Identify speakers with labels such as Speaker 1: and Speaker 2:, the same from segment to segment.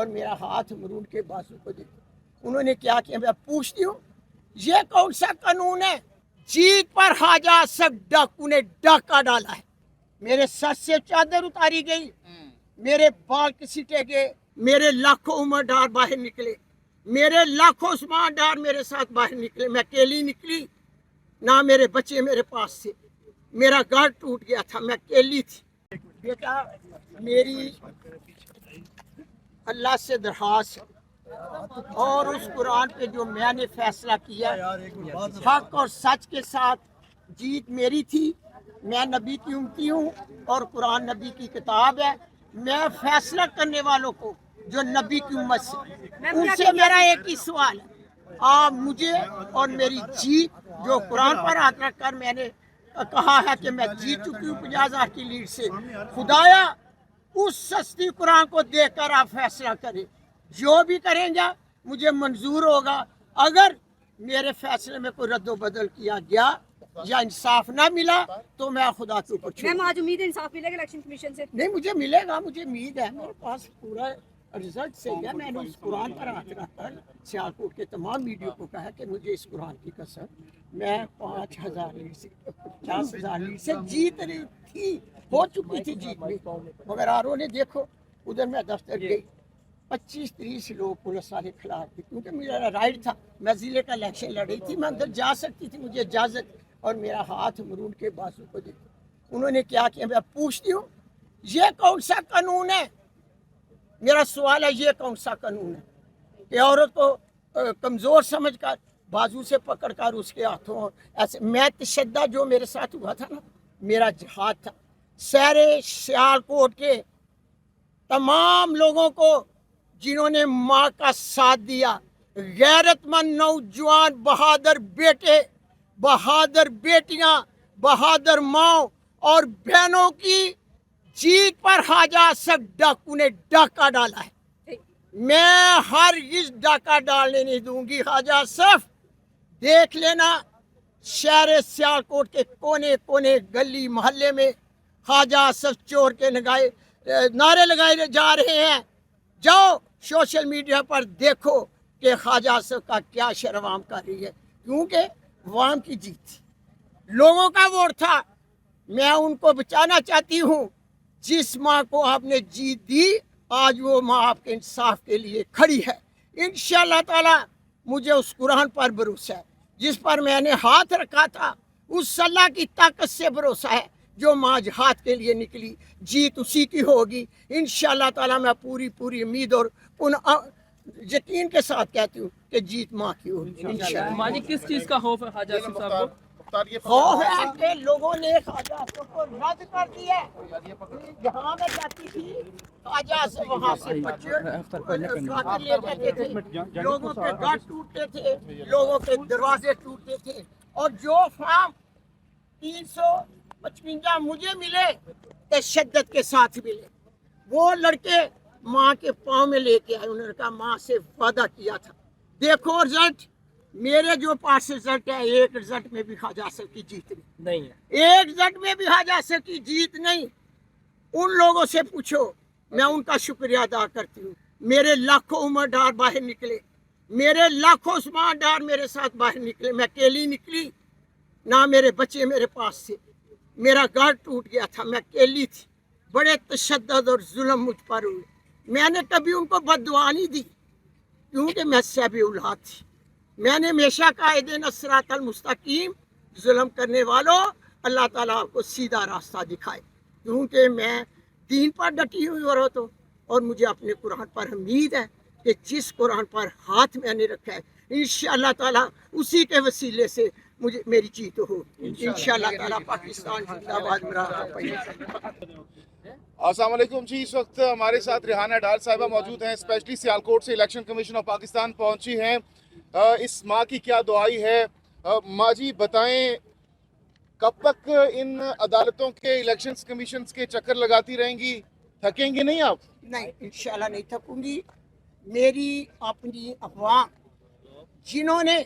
Speaker 1: اور میرا ہاتھ مرون کے بازو کو دیکھو انہوں نے کیا کیا. میں پوچھتی ہوں یہ کون سا قانون ہے؟ جیت پر خواجہ آصف ڈاکو نے ڈاکہ ڈالا ہے. میرے سر سے چادر اتاری گئی, میرے بال کسیٹے گئے, میرے لاکھوں عمر ڈار باہر نکلے, میرے لاکھوں عثمان ڈار میرے ساتھ باہر نکلے. میں اکیلی نکلی, نہ میرے بچے میرے پاس تھے, میرا گھر ٹوٹ گیا تھا, میں اکیلی تھی. بیٹا میری اللہ سے درخواست اور اس قرآن پہ جو میں نے فیصلہ کیا حق اور سچ کے ساتھ, جیت میری تھی. میں نبی کی امتی ہوں اور قرآن نبی کی کتاب ہے. میں فیصلہ کرنے والوں کو جو نبی کی امت سے, ان سے میرا ایک ہی سوال ہے, آپ مجھے اور میری جیت جو قرآن پر ہاتھ رکھ کر میں نے کہا ہے کہ میں جیت چکی ہوں 50,000 کی لیڈ سے, خدایا اس سستی قرآن کو دیکھ کر آپ فیصلہ کریں. جو بھی کریں گے مجھے منظور ہوگا. اگر میرے فیصلے میں کوئی رد و بدل کیا گیا یا انصاف نہ ملا تو میں خدا کے اوپر چھوڑوں.
Speaker 2: آج امید ہے انصاف ملے گا الیکشن کمیشن سے؟
Speaker 1: نہیں, مجھے ملے گا, مجھے امید ہے. میرے پاس پورا رزلٹ صحیح ہے. میں نے اس قرآن پر ہاتھ رکھ کر سیالکوٹ کے تمام میڈیا کو کہا کہ مجھے اس قرآن کی قسم میں 5,000 لیڈ سے 50,000 لیڈ سے جیت رہی تھی, ہو چکی تھی جیت بھی. مگر آرو نے دیکھو ادھر میں دفتر گئی, 25-30 لوگ پولیس والے خلاف تھے, کیونکہ میرا رائٹ تھا, میں ضلع کا الیکشن لڑی تھی, میں اندر جا سکتی تھی, مجھے اجازت. اور میرا ہاتھ مرون کے بازو کو دیکھو انہوں نے کیا کیا. میں پوچھتی ہوں یہ کون سا قانون ہے؟ میرا سوال ہے یہ کون سا قانون ہے کہ عورت کو کمزور سمجھ کر بازو سے پکڑ کر اس کے ہاتھوں ایسے. میں تشدد جو میرے ساتھ ہوا تھا نا, میرا جہاد تھا. سارے سیالکوٹ کے تمام لوگوں کو جنہوں نے ماں کا ساتھ دیا, غیرت مند نوجوان بہادر بیٹے, بہادر بیٹیاں, بہادر ماں اور بہنوں کی جیت پر خواجہ آصف ڈاکو نے ڈاکہ ڈالا ہے. میں ہرگز ڈاکہ ڈالنے نہیں دوں گی. خواجہ آصف دیکھ لینا, شہر سیالکوٹ کے کونے کونے گلی محلے میں خواجہ آصف چور کے نعرے لگائے جا رہے ہیں. جاؤ سوشل میڈیا پر دیکھو کہ خواجہ آصف کا کیا شرم کر رہی ہے, کیونکہ عوام کی جیت تھی, لوگوں کا ووٹ تھا. میں ان کو بچانا چاہتی ہوں. جس ماں کو آپ نے جیت دی آج وہ ماں آپ کے انصاف کے لیے کھڑی ہے. انشاءاللہ تعالی مجھے اس قرآن پر بھروسہ ہے جس پر میں نے ہاتھ رکھا تھا, اس اللہ کی طاقت سے بھروسہ ہے جو ماں جہاد کے لیے نکلی, جیت اسی کی ہوگی انشاءاللہ تعالی. میں پوری امید اور یقین کے ساتھ کہتی ہوں کہ جیت ماں کی ہوگی انشاءاللہ.
Speaker 3: ماجی کس چیز کا خوف ہے خواجہ آصف صاحب کو؟
Speaker 1: خوف ہے کہ لوگوں نے خواجہ آصف کو رد کر دیا. جہاں میں جاتی تھی خواجہ آصف وہاں سے بچے لے جاتے تھے, لوگوں کے گھر ٹوٹتے تھے, لوگوں کے دروازے ٹوٹتے تھے. اور جو فارم 355 مجھے ملے تشدد کے ساتھ ملے, وہ لڑکے ماں کے پاؤں میں لے کے آئے. انہوں نے کہا ماں سے وعدہ کیا تھا. دیکھو رزلٹ, میرے جو پاس رزلٹ ہے, ایک رزلٹ میں بھی خواجہ آصف کی جیت نہیں ہے, ایک رزلٹ میں بھی خواجہ آصف کی جیت نہیں. ان لوگوں سے پوچھو, میں ان کا شکریہ ادا کرتی ہوں. میرے لاکھوں عمر ڈار باہر نکلے, میرے لاکھوں عثمان ڈار میرے ساتھ باہر نکلے. میں اکیلی نکلی, نہ میرے بچے میرے پاس تھے, میرا گھر ٹوٹ گیا تھا, میں اکیلی تھی. بڑے تشدد اور ظلم مجھ پر ہوئے. میں نے کبھی ان کو بد دعا نہیں دی کیونکہ میں صاحب اولاد تھی. میں نے ہمیشہ قائد صراط المستقیم, ظلم کرنے والوں اللہ تعالیٰ آپ کو سیدھا راستہ دکھائے, کیونکہ میں دین پر ڈٹی ہوئی عورت ہوں. اور مجھے اپنے قرآن پر امید ہے کہ جس قرآن پر ہاتھ میں نے رکھا ہے انشاءاللہ تعالیٰ اسی کے وسیلے سے مجھے میری جیت ہو انشاءاللہ تعالیٰ. پاکستان زندہ باد.
Speaker 4: السلام علیکم جی. اس وقت ہمارے ساتھ ریحانہ ڈار صاحبہ موجود ہیں, اسپیشلی سیالکوٹ سے الیکشن کمیشن آف پاکستان پہنچی ہیں. اس ماں کی کیا دعائی ہے؟ ماں جی بتائیں, کب تک ان عدالتوں کے الیکشن کمیشنز کے چکر لگاتی رہیں گی؟ تھکیں گے نہیں آپ؟
Speaker 1: نہیں, انشاءاللہ نہیں تھکوں گی. میری اپنی افواہ جنہوں نے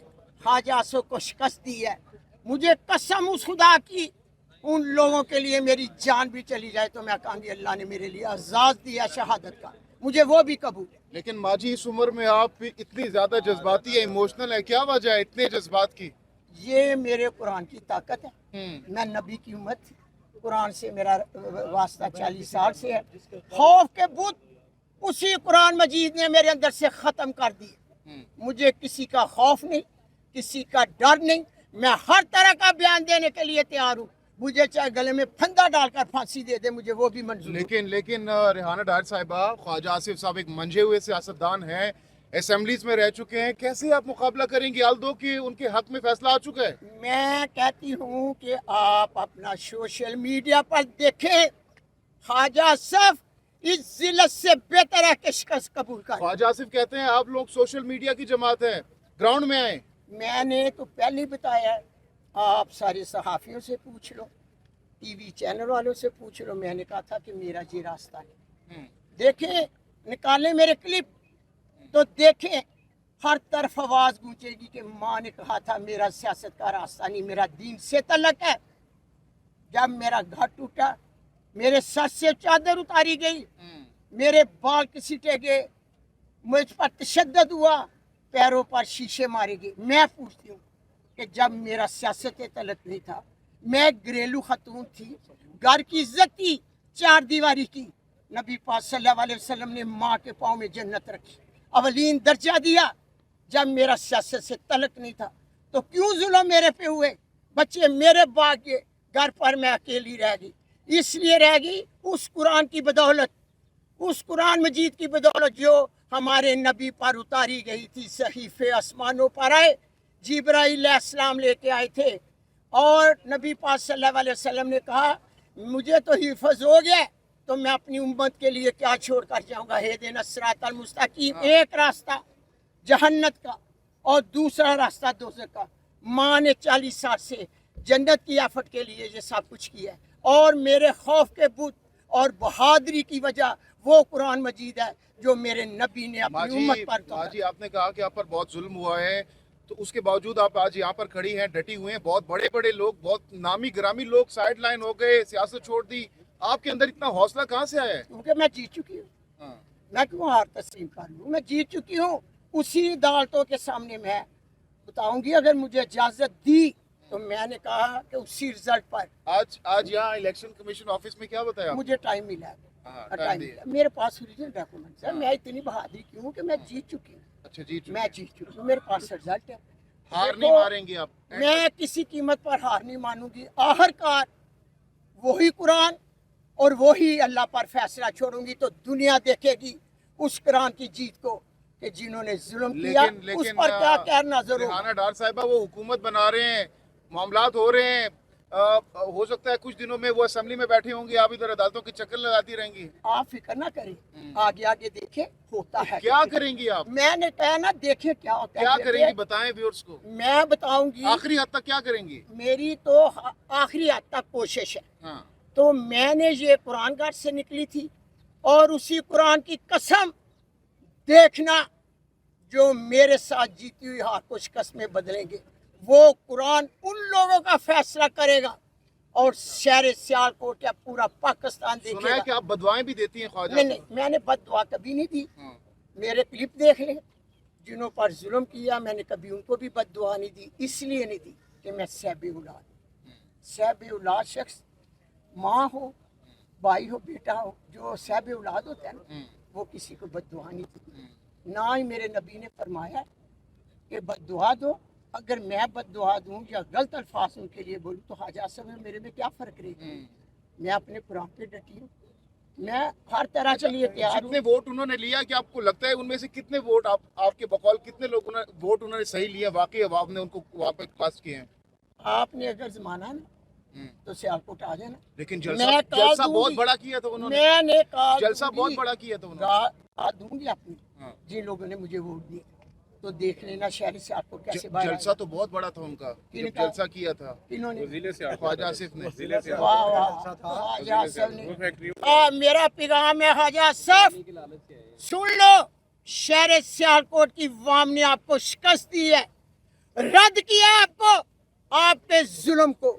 Speaker 1: خواجہ آصف کو شکست دی ہے, مجھے قسم اس خدا کی, ان لوگوں کے لیے میری جان بھی چلی جائے تو میں کہوں گی اللہ نے میرے لیے اعزاز دیا شہادت کا. मुझे वो भी कबूल है।
Speaker 4: लेकिन माजी इस उम्र में आप इतनी ज्यादा जज्बाती है, इमोशनल है, क्या वजह है इतने जज्बात की?
Speaker 1: ये मेरे कुरान की ताकत है। मैं नबी की उम्मत थी, कुरान से मेरा वास्ता 40 साल से है। खौफ के भूत उसी कुरान मजीद ने मेरे अंदर से ख़त्म कर दिए। मुझे किसी का खौफ नहीं, किसी का डर नहीं। मैं हर तरह का बयान देने के लिए तैयार हूँ। मुझे चाहे गले में फंदा डालकर फांसी दे दे, मुझे वो भी मंजूर है।
Speaker 4: लेकिन रिहाना डार साहिबा, ख्वाजा आसिफ साहब एक मंजे हुए सियासतदान हैं, असेंबलीज में रह चुके हैं, कैसे आप मुकाबला करेंगे आल्दो कि उनके हक में फैसला आ चुका है?
Speaker 1: मैं कहती हूँ कि आप अपना सोशल मीडिया पर देखें, ख्वाजा आसिफ इस जिल्लत से बेहतर है कि शिकस्त कबूल करें।
Speaker 4: ख्वाजा आसिफ कहते हैं आप लोग सोशल मीडिया की जमात है, ग्राउंड में आए।
Speaker 1: मैंने तो पहले ही बताया है, आप सारे सहाफ़ियों से पूछ लो, टीवी चैनल वालों से पूछ लो। मैंने कहा था कि मेरा ये रास्ता है। देखें, निकालें मेरे क्लिप तो देखें, हर तरफ आवाज़ गूंजेगी कि माँ ने कहा था मेरा सियासत का रास्ता नहीं, मेरा दीन से तल्लक है। जब मेरा घर टूटा, मेरे सर से चादर उतारी गई, मेरे बाल घसीटे गए, मुझ पर तशद्दुद हुआ, पैरों पर शीशे मारे गए। मैं पूछती हूँ कि जब मेरा सियासत तलक नहीं था, मैं घरेलू खतून थी, घर की इज्जत थी, चार दीवारी की। नबी पाक सल्लल्लाहु अलैहि वसल्लम ने माँ के पाँव में जन्नत रखी, अवलीन दर्जा दिया। जब मेरा सियासत से तलक नहीं था तो क्यों जुल्म मेरे पे हुए? बच्चे मेरे बाग के, घर पर मैं अकेली रह गई। इसलिए रह गई उस कुरान की बदौलत, उस कुरान मजीद की बदौलत जो हमारे नबी पर उतारी गई थी। सहीफे आसमानों पर आए, जिब्राइल अलैहिस्सलाम लेके आए थे, और नबी पाक सल्लल्लाहु अलैहि वसल्लम ने कहा मुझे तो हिफ्ज हो गया तो मैं अपनी उम्मत के लिए क्या छोड़ कर जाऊँगा। हेदिना सिरातल मुस्तकीम, एक रास्ता जहन्नत का और दूसरा रास्ता दोज़ख का। माँ ने 40 साल से जन्नत की आफत के लिए ये सब कुछ किया है, और मेरे खौफ के बुत और बहादुरी की वजह वो कुरान मजीद है जो मेरे नबी ने अपनी उम्मत पर कहा।
Speaker 4: माजी, आपने कहा कि आप पर बहुत जुल्म हुआ है, तो उसके बावजूद आप आज यहाँ पर खड़ी हैं, डटी हुए हैं। बहुत बड़े बड़े लोग, बहुत नामी ग्रामी लोग साइड लाइन हो गए, सियासत छोड़ दी, आपके अंदर इतना हौसला कहाँ से आया है?
Speaker 1: क्योंकि मैं जीत चुकी हूँ। मैं क्यों हार तस्लीम कर लूँ? मैं जीत चुकी हूँ। उसी अदालतों के सामने मैं बताऊंगी, अगर मुझे इजाजत दी तो। मैंने कहा कि उसी रिजल्ट पर
Speaker 4: आज यहाँ इलेक्शन कमीशन ऑफिस में क्या बताया?
Speaker 1: मुझे टाइम मिला है।
Speaker 4: टाइम दिया।
Speaker 1: मेरे पास ओरिजिनल डॉक्यूमेंट्स है। मैं इतनी बहादुरी क्यों हूँ कि मैं जीत चुकी हूँ।
Speaker 4: अच्छा, जीत
Speaker 1: मैं जीत चुकी हूँ, मेरे पास रिजल्ट है।
Speaker 4: हार नहीं मारेंगे आप?
Speaker 1: मैं किसी कीमत पर हार नहीं मानूंगी। आखिरकार वही कुरान और वही अल्लाह पर फैसला छोड़ूंगी तो दुनिया देखेगी उस कुरान की जीत को कि जिन्होंने जुल्म किया उस पर क्या कहना जरूर।
Speaker 4: रिहाना डार साहिबा वो हुकूमत बना रहे हैं, मामलात हो रहे हैं, हो सकता है कुछ दिनों में वो असेंबली में बैठे होंगे, आप इधर अदालतों की चक्कर लगाती रहेंगी।
Speaker 1: आप फिक्र ना करें, आगे आगे देखें होता है।
Speaker 4: क्या करेंगी आप?
Speaker 1: मैंने कहा ना, देखें क्या होता है।
Speaker 4: क्या करेंगी बताएं व्यूअर्स को।
Speaker 1: मैं बताऊंगी
Speaker 4: आखिरी हद तक क्या करेंगी।
Speaker 1: मेरी तो आखिरी हद तक कोशिश है।
Speaker 4: हाँ।
Speaker 1: तो मैंने ये कुरान घाट से निकली थी, और उसी कुरान की कसम, देखना जो मेरे साथ जीती हुई हार को शिकस्त में बदलेंगे, वो कुरान उन लोगों का फैसला करेगा और शहर सियालकोट या पूरा पाकिस्तान देखेगा।
Speaker 4: सुना है कि आप बदवाएं भी देती हैं ख्वाजा?
Speaker 1: नहीं, मैंने बददुआ कभी नहीं दी। मेरे क्लिप देख ले, जिन्हों पर जुल्म किया मैंने कभी उनको भी बददुआ नहीं दी। इसलिए नहीं दी कि मैं सहबे औलाद, सहबे औलाद शख्स माँ हो, भाई हो, बेटा हो, जो सहबे औलाद होता है ना, वो किसी को बददुआ नहीं दी। ना ही मेरे नबी ने फरमाया कि बददुआ दो। अगर मैं बददुआ दूं या गलत अल्फाज उनके लिए बोलूं तो हाजा साहब में मेरे में क्या फ़र्क रहेगा? मैं अपने कुरान पे डटी हूँ, मैं हर तरह के लिए तैयार हूँ।
Speaker 4: जितने वोट उन्होंने लिया, कि आपको लगता है उनमें से कितने वोट आपके बकौल कितने लोग वोट उन्होंने सही लिया, वाकई अवाम ने उनको वापस पास किए हैं?
Speaker 1: आपने अगर जमाना ना तो सियालकोट आ जाना।
Speaker 4: लेकिन जलसा बहुत बड़ा किया था उन्होंने।
Speaker 1: मैंने कहा
Speaker 4: जलसा बहुत बड़ा किया था उन्होंने।
Speaker 1: दूंगी अपनी जिन लोगों ने मुझे वोट दिए, तो देख लेना शहरी से आपको कैसे बाहर
Speaker 4: जलसा तो बहुत बड़ा था उनका, जब जलसा किया था
Speaker 1: इन्होंने
Speaker 4: ख्वाजा आसिफ ने।
Speaker 1: वाह वाह, ख्वाजा आसिफ ने। मेरा पैगाम है ख्वाजा आसिफ, सुन लो, शहर सियालकोट की वाम ने आपको शिकस्त दी है, रद्द किया आपको, आपके जुल्म को।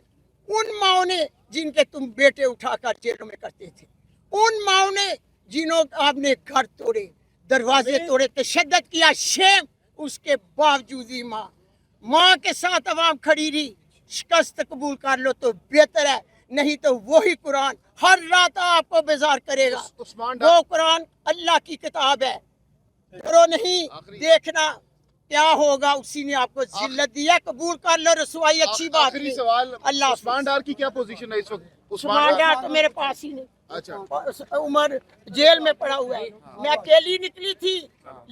Speaker 1: उन माओ ने जिनके तुम बेटे उठाकर जेलों में करते थे, उन माओ ने जिन्हों आपने घर तोड़े, दरवाजे तोड़े, तशद्दद किया, शेम, उसके बावजूद भी माँ के साथ अवाम खड़ी रही। शिकस्त कबूल कर लो तो बेहतर है, नहीं तो वही कुरान हर रात आपको बेजार करेगा।
Speaker 4: उस्मान
Speaker 1: वो कुरान अल्लाह की किताब है, करो नहीं, देखना क्या होगा। उसी ने आपको जिल्लत दिया, कबूल कर लो, रसवाई अच्छी बात
Speaker 4: आखिरी
Speaker 1: नहीं।
Speaker 4: सवाल,
Speaker 1: अल्लाह
Speaker 4: उस्मान डार की क्या पोजीशन है इस वक्त?
Speaker 1: उस्मान डार तो मेरे पास ही नहीं,
Speaker 4: अच्छा,
Speaker 1: उमर जेल में पड़ा हुआ है। मैं अकेली निकली थी,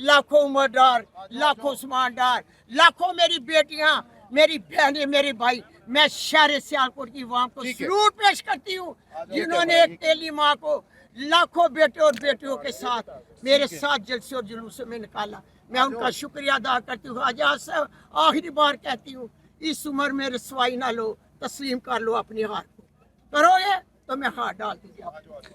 Speaker 1: लाखों उमर डार, लाखों उस्मान डार, लाखों मेरी बेटियां, मेरी बहनें, मेरे भाई। मैं शहर सियालकोट की आवाम को सलूट पेश करती हूँ, जिन्होंने एक अकेली माँ को लाखों बेटे और बेटियों के साथ मेरे साथ जलसे और जुलूस में निकाला। मैं उनका शुक्रिया अदा करती हूँ। आजाद साहब, आखिरी बार कहती हूँ, इस उम्र में रसवाई ना लो, तस्लीम कर लो अपनी हार को। करोगे तो मैं हाथ डाल दीजिए।